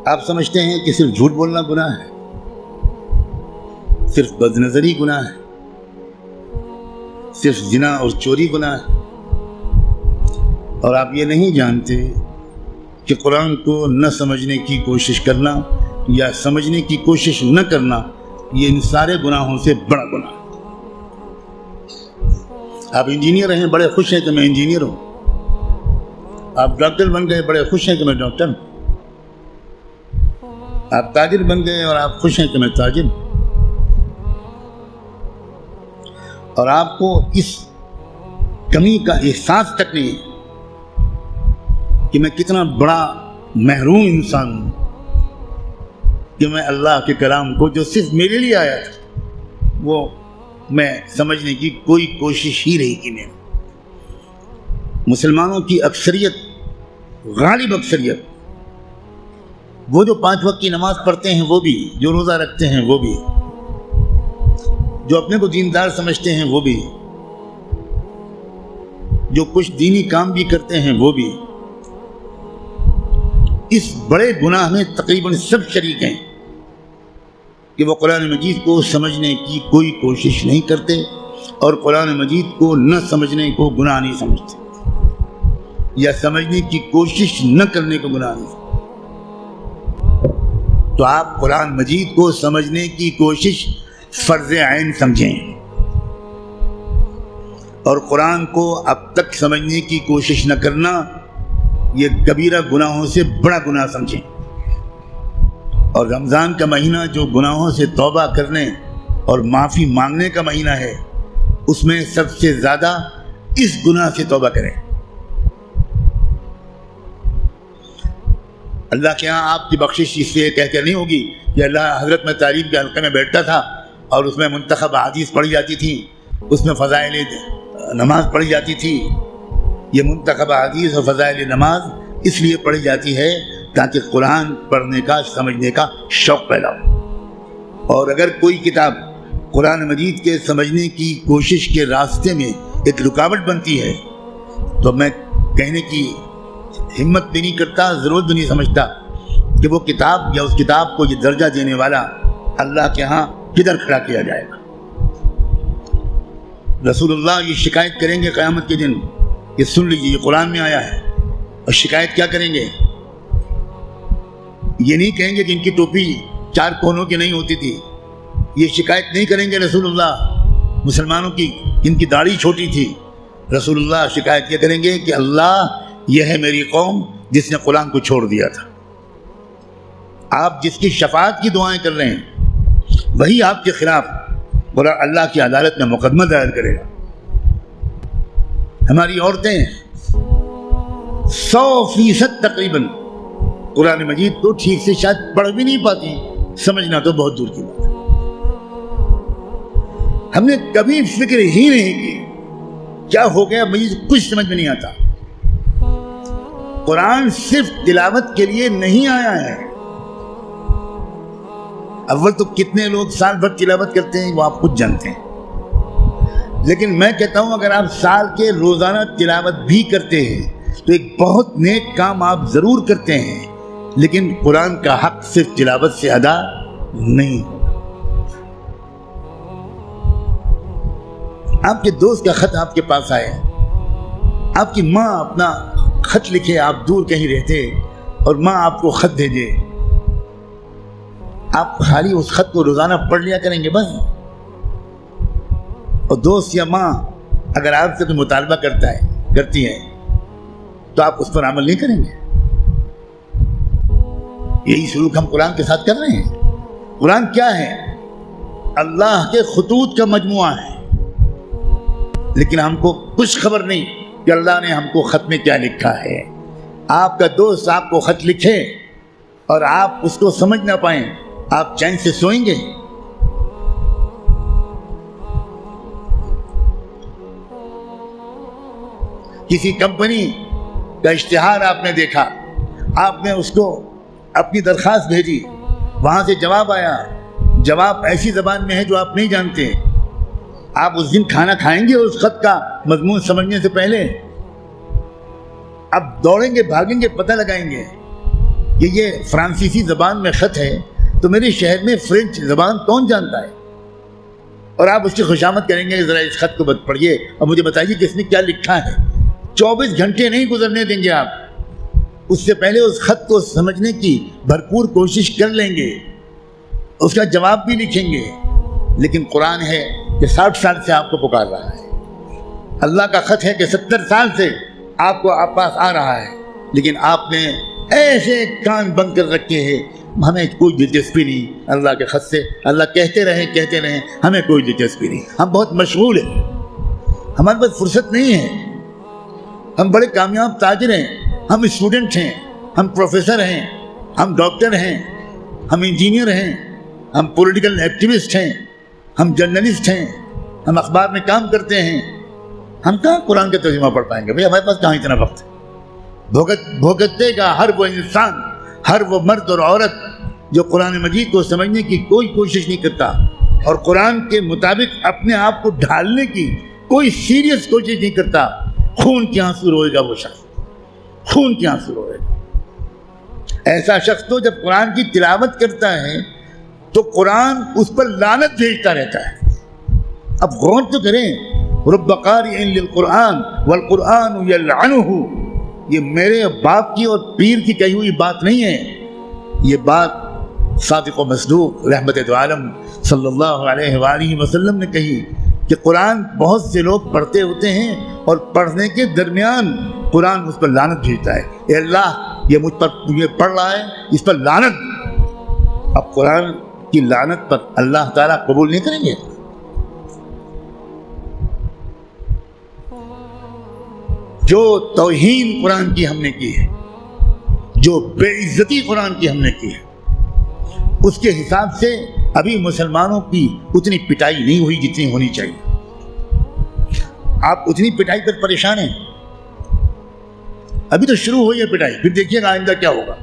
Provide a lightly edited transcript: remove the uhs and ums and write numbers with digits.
آپ سمجھتے ہیں کہ صرف جھوٹ بولنا گناہ ہے، صرف بد نظری گناہ ہے، صرف زنا اور چوری گناہ ہے، اور آپ یہ نہیں جانتے کہ قرآن کو نہ سمجھنے کی کوشش کرنا یا سمجھنے کی کوشش نہ کرنا یہ ان سارے گناہوں سے بڑا گناہ ہے۔ آپ انجینئر ہیں، بڑے خوش ہیں کہ میں انجینئر ہوں، آپ ڈاکٹر بن گئے، بڑے خوش ہیں کہ میں ڈاکٹر ہوں، آپ تاجر بن گئے اور آپ خوش ہیں کہ میں تاجر ہوں، اور آپ کو اس کمی کا احساس تک نہیں ہے کہ میں کتنا بڑا محروم انسان ہوں کہ میں اللہ کے کلام کو جو صرف میرے لیے آیا تھا وہ میں سمجھنے کی کوئی کوشش ہی نہیں کی میں۔ مسلمانوں کی اکثریت، غالب اکثریت، وہ جو 5 وقت کی نماز پڑھتے ہیں وہ بھی، جو روزہ رکھتے ہیں وہ بھی، جو اپنے کو دیندار سمجھتے ہیں وہ بھی، جو کچھ دینی کام بھی کرتے ہیں وہ بھی، اس بڑے گناہ میں تقریباً سب شریک ہیں کہ وہ قرآن مجید کو سمجھنے کی کوئی کوشش نہیں کرتے اور قرآن مجید کو نہ سمجھنے کو گناہ نہیں سمجھتے یا سمجھنے کی کوشش نہ کرنے کو گناہ نہیں سمجھتے۔ تو آپ قرآن مجید کو سمجھنے کی کوشش فرض عین سمجھیں اور قرآن کو اب تک سمجھنے کی کوشش نہ کرنا یہ کبیرہ گناہوں سے بڑا گناہ سمجھیں۔ اور رمضان کا مہینہ جو گناہوں سے توبہ کرنے اور معافی مانگنے کا مہینہ ہے، اس میں سب سے زیادہ اس گناہ سے توبہ کریں۔ اللہ کے ہاں آپ کی بخشش اس لیے کہہ کر نہیں ہوگی کہ اللہ حضرت میں تعلیم کے حلقے میں بیٹھتا تھا اور اس میں منتخب احادیث پڑھی جاتی تھی، اس میں فضائل نماز پڑھی جاتی تھی۔ یہ منتخب احادیث اور فضائل نماز اس لیے پڑھی جاتی ہے تاکہ قرآن پڑھنے کا، سمجھنے کا شوق پیدا ہو۔ اور اگر کوئی کتاب قرآن مجید کے سمجھنے کی کوشش کے راستے میں ایک رکاوٹ بنتی ہے تو میں کہنے کی ہمت بھی نہیں کرتا، ضرورت بھی نہیں سمجھتا کہ وہ کتاب یا اس کتاب کو یہ درجہ دینے والا اللہ کے ہاں کدھر کھڑا کیا جائے گا۔ رسول اللہ یہ شکایت کریں گے قیامت کے دن، یہ سن لیجیے، یہ قرآن میں آیا ہے، اور شکایت کیا کریں گے؟ یہ نہیں کہیں گے کہ ان کی ٹوپی 4 کونوں کی نہیں ہوتی تھی، یہ شکایت نہیں کریں گے رسول اللہ مسلمانوں کی جن کی داڑھی چھوٹی تھی۔ رسول اللہ شکایت کیا کریں گے کہ اللہ یہ ہے میری قوم جس نے قرآن کو چھوڑ دیا تھا۔ آپ جس کی شفاعت کی دعائیں کر رہے ہیں وہی آپ کے خلاف اللہ کی عدالت میں مقدمہ دائر کرے گا۔ ہماری عورتیں 100% تقریباً قرآن مجید کو ٹھیک سے شاید پڑھ بھی نہیں پاتی، سمجھنا تو بہت دور کی بات ہے۔ ہم نے کبھی فکر ہی نہیں کی کیا ہو گیا، مجھے کچھ سمجھ میں نہیں آتا۔ قرآن صرف تلاوت کے لیے نہیں آیا ہے۔ اول تو کتنے لوگ سال بھر تلاوت کرتے ہیں وہ آپ خود جانتے ہیں، لیکن میں کہتا ہوں اگر آپ سال کے روزانہ تلاوت بھی کرتے ہیں تو ایک بہت نیک کام آپ ضرور کرتے ہیں، لیکن قرآن کا حق صرف تلاوت سے ادا نہیں ہوگا۔ آپ کے دوست کا خط آپ کے پاس آئے، آپ کی ماں اپنا خط لکھے، آپ دور کہیں رہتے اور ماں آپ کو خط بھیجے، آپ خالی اس خط کو روزانہ پڑھ لیا کریں گے بس؟ اور دوست یا ماں اگر آپ سے کوئی مطالبہ کرتی ہے تو آپ اس پر عمل نہیں کریں گے؟ یہی سلوک ہم قرآن کے ساتھ کر رہے ہیں۔ قرآن کیا ہے؟ اللہ کے خطوط کا مجموعہ ہے، لیکن ہم کو کچھ خبر نہیں کہ اللہ نے ہم کو خط میں کیا لکھا ہے۔ آپ کا دوست آپ کو خط لکھے اور آپ اس کو سمجھ نہ پائیں، آپ چین سے سوئیں گے؟ کسی کمپنی کا اشتہار آپ نے دیکھا، آپ نے اس کو اپنی درخواست بھیجی، وہاں سے جواب آیا، جواب ایسی زبان میں ہے جو آپ نہیں جانتے، آپ اس دن کھانا کھائیں گے اس خط کا مضمون سمجھنے سے پہلے؟ اب دوڑیں گے، بھاگیں گے، پتہ لگائیں گے کہ یہ فرانسیسی زبان میں خط ہے تو میرے شہر میں فرینچ زبان کون جانتا ہے؟ اور آپ اس کی خوشامد کریں گے کہ ذرا اس خط کو پڑھیے اور مجھے بتائیے کہ اس میں کیا لکھا ہے۔ 24 گھنٹے نہیں گزرنے دیں گے آپ، اس سے پہلے اس خط کو سمجھنے کی بھرپور کوشش کر لیں گے، اس کا جواب بھی لکھیں گے۔ لیکن قرآن ہے کہ 60 سال سے آپ کو پکار رہا ہے، اللہ کا خط ہے کہ 70 سال سے آپ کو آپ پاس آ رہا ہے، لیکن آپ نے ایسے کان بند کر رکھے ہیں، ہمیں کوئی دلچسپی نہیں اللہ کے خط سے، اللہ کہتے رہیں ہمیں کوئی دلچسپی نہیں، ہم بہت مشغول ہیں، ہمارے پاس فرصت نہیں ہے، ہم بڑے کامیاب تاجر ہیں، ہم اسٹوڈنٹ ہیں، ہم پروفیسر ہیں، ہم ڈاکٹر ہیں، ہم انجینئر ہیں، ہم پولیٹیکل ایکٹیوسٹ ہیں، ہم جرنلسٹ ہیں، ہم اخبار میں کام کرتے ہیں، ہم کہاں قرآن کا ترجمہ پڑھ پائیں گے؟ بھئی ہمارے پاس کہاں اتنا وقت ہے؟ بھگتنے کا ہر وہ انسان، ہر وہ مرد اور عورت جو قرآن مجید کو سمجھنے کی کوئی کوشش نہیں کرتا اور قرآن کے مطابق اپنے آپ کو ڈھالنے کی کوئی سیریس کوشش نہیں کرتا، خون کے آنسو روئے گا وہ شخص، خون کے آنسو روئے گا۔ ایسا شخص تو جب قرآن کی تلاوت کرتا ہے تو قرآن اس پر لعنت بھیجتا رہتا ہے۔ اب غور تو کریں، رب قارئ للقرآن والقرآن یلعنہ، یہ میرے باپ کی اور پیر کی کہی ہوئی بات نہیں ہے، یہ بات صادق و مصدوق رحمت دو عالم صلی اللہ علیہ وآلہ وسلم نے کہی کہ قرآن بہت سے لوگ پڑھتے ہوتے ہیں اور پڑھنے کے درمیان قرآن اس پر لعنت بھیجتا ہے، اے اللہ یہ مجھ پر یہ پڑھ رہا ہے، اس پر لعنت۔ اب قرآن کی لعنت پر اللہ تعالیٰ قبول نہیں کریں گے؟ جو توہین قرآن کی ہم نے کی ہے، جو بے عزتی قرآن کی ہم نے کی ہے، اس کے حساب سے ابھی مسلمانوں کی اتنی پٹائی نہیں ہوئی جتنی ہونی چاہیے۔ آپ اتنی پٹائی پر پریشان ہیں، ابھی تو شروع ہوئی ہے پٹائی، پھر دیکھیے گا آئندہ کیا ہوگا۔